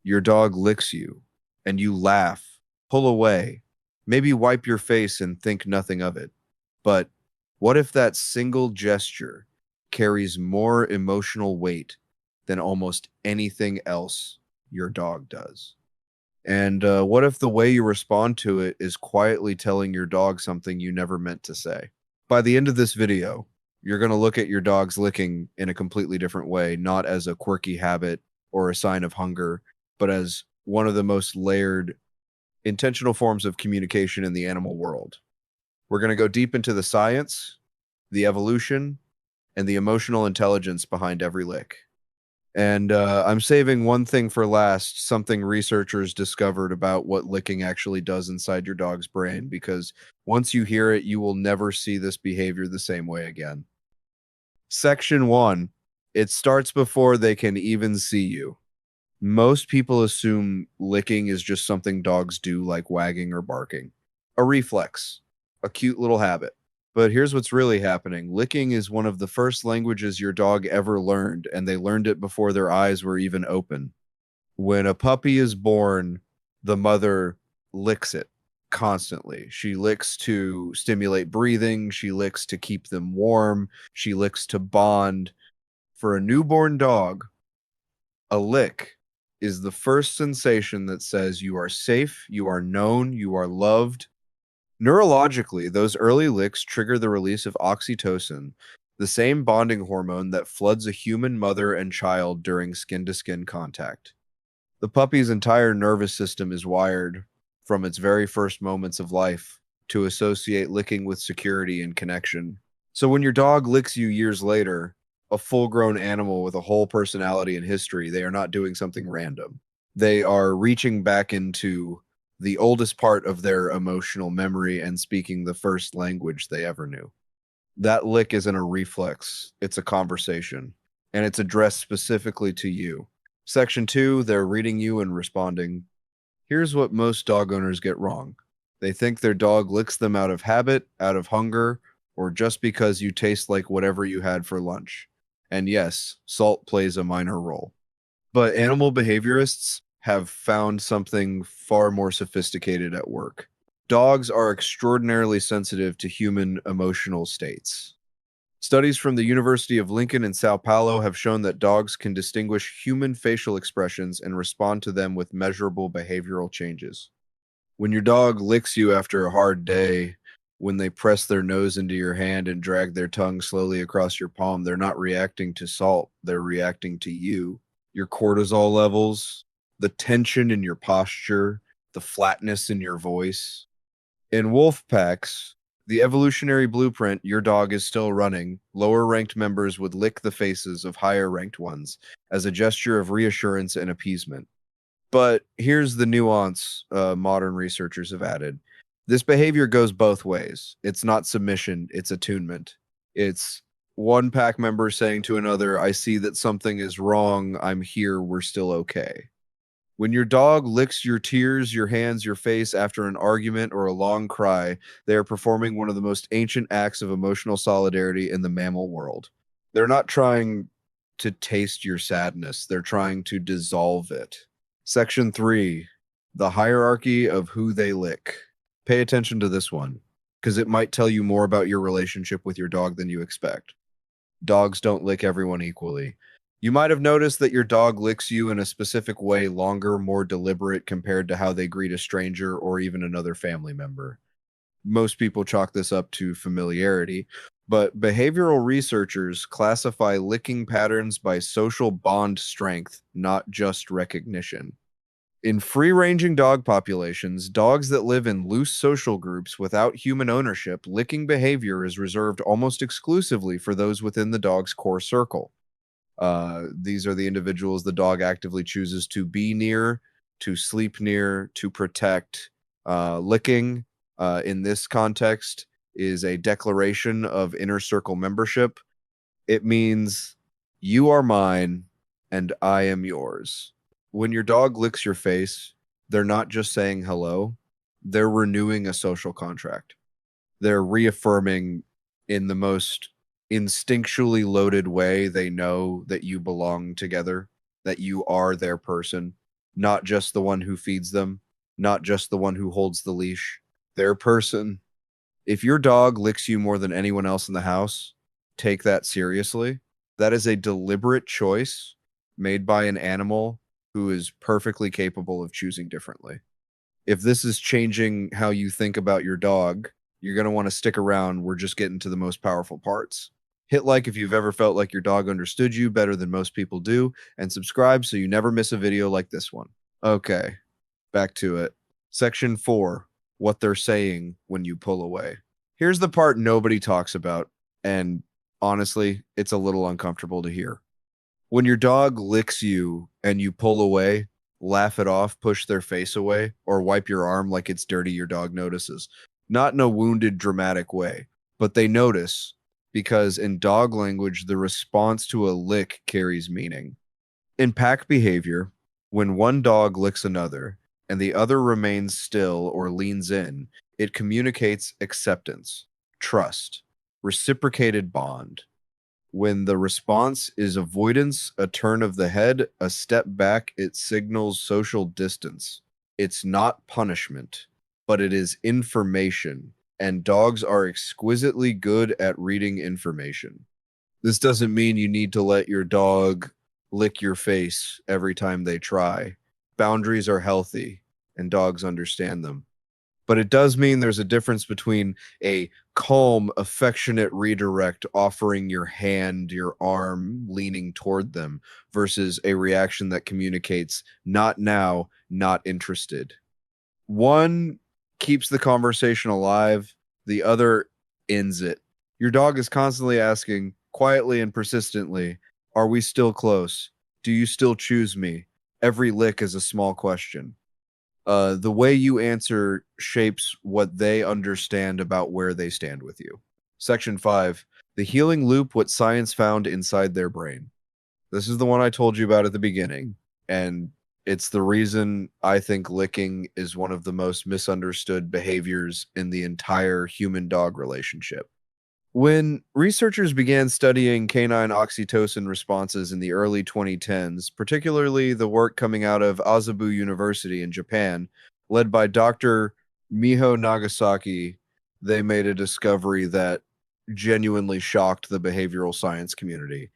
Your dog licks you, and you laugh, pull away, maybe wipe your face and think nothing of it. But what if that single gesture carries more emotional weight than almost anything else your dog does? And what if the way you respond to it is quietly telling your dog something you never meant to say? By the end of this video, you're going to look at your dog's licking in a completely different way, not as a quirky habit or a sign of hunger, but as one of the most layered, intentional forms of communication in the animal world. We're going to go deep into the science, the evolution, and the emotional intelligence behind every lick. And I'm saving one thing for last, something researchers discovered about what licking actually does inside your dog's brain, because once you hear it, you will never see this behavior the same way again. Section 1. It starts before they can even see you. Most people assume licking is just something dogs do, like wagging or barking. A reflex, a cute little habit. But here's what's really happening. Licking is one of the first languages your dog ever learned, and they learned it before their eyes were even open. When a puppy is born, the mother licks it constantly. She licks to stimulate breathing, she licks to keep them warm, she licks to bond. For a newborn dog, a lick is the first sensation that says you are safe, you are known, you are loved. Neurologically, those early licks trigger the release of oxytocin, the same bonding hormone that floods a human mother and child during skin to skin contact. The puppy's entire nervous system is wired from its very first moments of life to associate licking with security and connection. So when your dog licks you years later, a full grown animal with a whole personality and history, they are not doing something random. They are reaching back into the oldest part of their emotional memory and speaking the first language they ever knew. That lick isn't a reflex, it's a conversation, and it's addressed specifically to you. Section 2, they're reading you and responding. Here's what most dog owners get wrong. They think their dog licks them out of habit, out of hunger, or just because you taste like whatever you had for lunch. And yes, salt plays a minor role. But animal behaviorists have found something far more sophisticated at work. Dogs are extraordinarily sensitive to human emotional states. Studies from the University of Lincoln in Sao Paulo have shown that dogs can distinguish human facial expressions and respond to them with measurable behavioral changes. When your dog licks you after a hard day, when they press their nose into your hand and drag their tongue slowly across your palm, they're not reacting to salt, they're reacting to you. Your cortisol levels, the tension in your posture, the flatness in your voice. In wolf packs, the evolutionary blueprint, your dog is still running. Lower ranked members would lick the faces of higher ranked ones as a gesture of reassurance and appeasement. But here's the nuance modern researchers have added. This behavior goes both ways. It's not submission, it's attunement. It's one pack member saying to another, I see that something is wrong. I'm here. We're still okay. When your dog licks your tears, your hands, your face after an argument or a long cry, they are performing one of the most ancient acts of emotional solidarity in the mammal world. They're not trying to taste your sadness, they're trying to dissolve it. Section 3, the hierarchy of who they lick. Pay attention to this one, because it might tell you more about your relationship with your dog than you expect. Dogs don't lick everyone equally. You might have noticed that your dog licks you in a specific way, longer, more deliberate compared to how they greet a stranger or even another family member. Most people chalk this up to familiarity, but behavioral researchers classify licking patterns by social bond strength, not just recognition. In free ranging dog populations, dogs that live in loose social groups without human ownership, licking behavior is reserved almost exclusively for those within the dog's core circle. These are the individuals the dog actively chooses to be near, to sleep near, to protect. Licking, in this context, is a declaration of inner circle membership. It means you are mine and I am yours. When your dog licks your face, they're not just saying hello, they're renewing a social contract. They're reaffirming in the most instinctually loaded way they know that you belong together, that you are their person. not just the one who feeds them, not just the one who holds the leash. Their person. If your dog licks you more than anyone else in the house, take that seriously. That is a deliberate choice made by an animal who is perfectly capable of choosing differently. If this is changing how you think about your dog, you're going to want to stick around. We're just getting to the most powerful parts. Hit like if you've ever felt like your dog understood you better than most people do, and subscribe so you never miss a video like this one. Okay, back to it. Section 4, what they're saying when you pull away. Here's the part nobody talks about, and honestly, it's a little uncomfortable to hear. When your dog licks you and you pull away, laugh it off, push their face away, or wipe your arm like it's dirty, your dog notices. Not in a wounded, dramatic way, but they notice because in dog language, the response to a lick carries meaning. In pack behavior, when one dog licks another and the other remains still or leans in, it communicates acceptance, trust, reciprocated bond. When the response is avoidance, a turn of the head, a step back, it signals social distance. It's not punishment, but it is information, and dogs are exquisitely good at reading information. This doesn't mean you need to let your dog lick your face every time they try. Boundaries are healthy, and dogs understand them. But it does mean there's a difference between a calm, affectionate redirect offering your hand, your arm, leaning toward them, versus a reaction that communicates not now, not interested. One keeps the conversation alive, the other ends it. Your dog is constantly asking, quietly and persistently, are we still close? Do you still choose me? Every lick is a small question. The way you answer shapes what they understand about where they stand with you. Section 5, the healing loop, what science found inside their brain. This is the one I told you about at the beginning, and it's the reason I think licking is one of the most misunderstood behaviors in the entire human dog relationship. When researchers began studying canine oxytocin responses in the early 2010s, particularly the work coming out of Azabu University in Japan, led by Dr. Miho Nagasaki, they made a discovery that genuinely shocked the behavioral science community.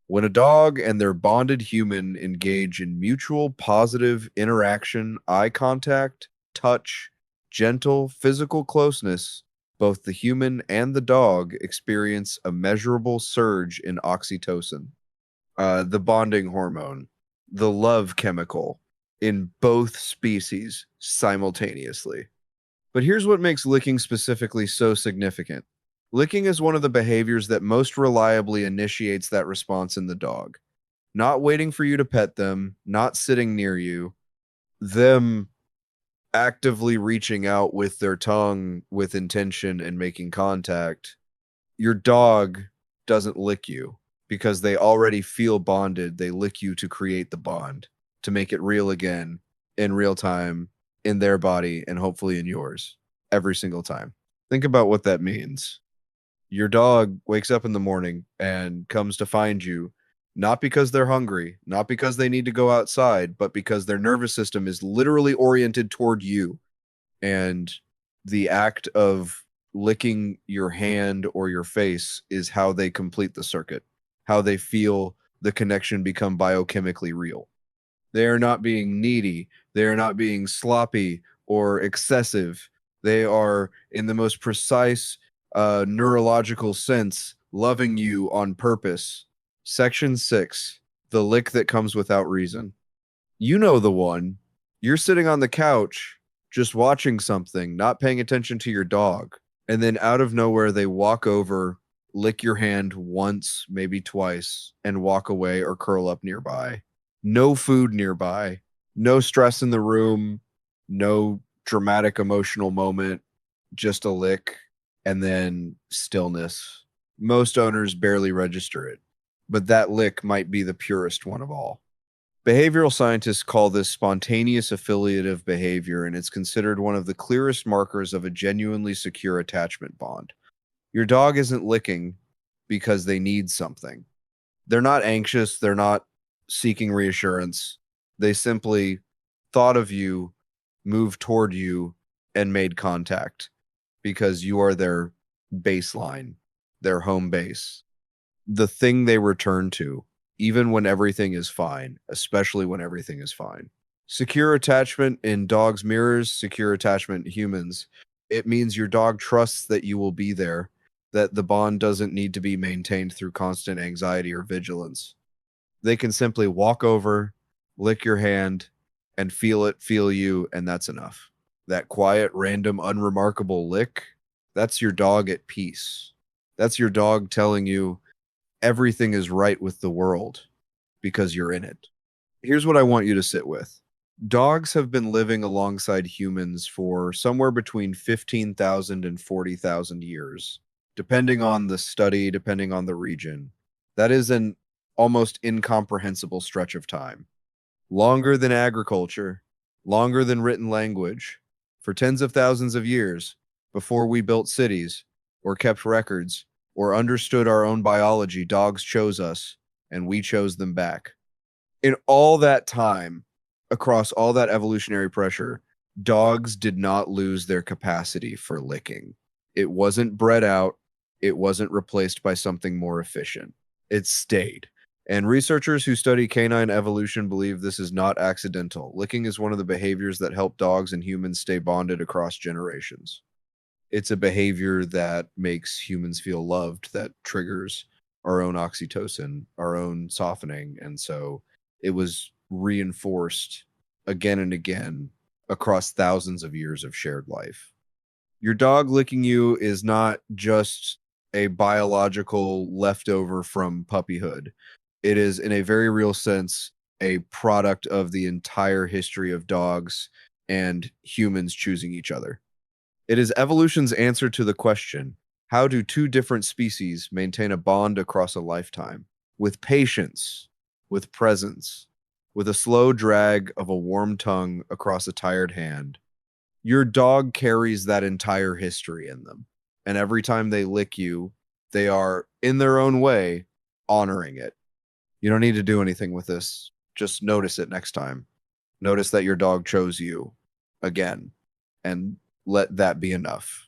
When a dog and their bonded human engage in mutual positive interaction, eye contact, touch, gentle physical closeness, both the human and the dog experience a measurable surge in oxytocin, the bonding hormone, the love chemical, in both species simultaneously. But here's what makes licking specifically so significant. Licking is one of the behaviors that most reliably initiates that response in the dog. Not waiting for you to pet them, not sitting near you, them actively reaching out with their tongue with intention and making contact. Your dog doesn't lick you because they already feel bonded. They lick you to create the bond, to make it real again in real time in their body and hopefully in yours every single time. Think about what that means. Your dog wakes up in the morning and comes to find you, not because they're hungry, not because they need to go outside, but because their nervous system is literally oriented toward you. And the act of licking your hand or your face is how they complete the circuit, how they feel the connection become biochemically real. They are not being needy. They are not being sloppy or excessive. They are, in the most precise neurological sense, loving you on purpose. Section 6, the lick that comes without reason. You know the one. You're sitting on the couch, just watching something, not paying attention to your dog. And then out of nowhere, they walk over, lick your hand once, maybe twice, and walk away or curl up nearby. No food nearby, no stress in the room, no dramatic emotional moment, just a lick, and then stillness. Most owners barely register it, but that lick might be the purest one of all. Behavioral scientists call this spontaneous affiliative behavior, and it's considered one of the clearest markers of a genuinely secure attachment bond. Your dog isn't licking because they need something. They're not anxious, they're not seeking reassurance. They simply thought of you, moved toward you, and made contact because you are their baseline, their home base, the thing they return to, even when everything is fine, especially when everything is fine. Secure attachment in dogs mirrors secure attachment in humans. It means your dog trusts that you will be there, that the bond doesn't need to be maintained through constant anxiety or vigilance. They can simply walk over, lick your hand, and feel it, feel you, and that's enough. That quiet, random, unremarkable lick, that's your dog at peace. That's your dog telling you everything is right with the world because you're in it. Here's what I want you to sit with. Dogs have been living alongside humans for somewhere between 15,000 and 40,000 years, depending on the study, depending on the region. That is an almost incomprehensible stretch of time. Longer than agriculture, longer than written language. For tens of thousands of years, before we built cities, or kept records, or understood our own biology, dogs chose us, and we chose them back. In all that time, across all that evolutionary pressure, dogs did not lose their capacity for licking. It wasn't bred out, it wasn't replaced by something more efficient. It stayed. And researchers who study canine evolution believe this is not accidental. Licking is one of the behaviors that help dogs and humans stay bonded across generations. It's a behavior that makes humans feel loved, that triggers our own oxytocin, our own softening. And so it was reinforced again and again across thousands of years of shared life. Your dog licking you is not just a biological leftover from puppyhood. It is, in a very real sense, a product of the entire history of dogs and humans choosing each other. It is evolution's answer to the question, how do two different species maintain a bond across a lifetime? With patience, with presence, with a slow drag of a warm tongue across a tired hand. Your dog carries that entire history in them. And every time they lick you, they are, in their own way, honoring it. You don't need to do anything with this. Just notice it next time. Notice that your dog chose you again, and let that be enough.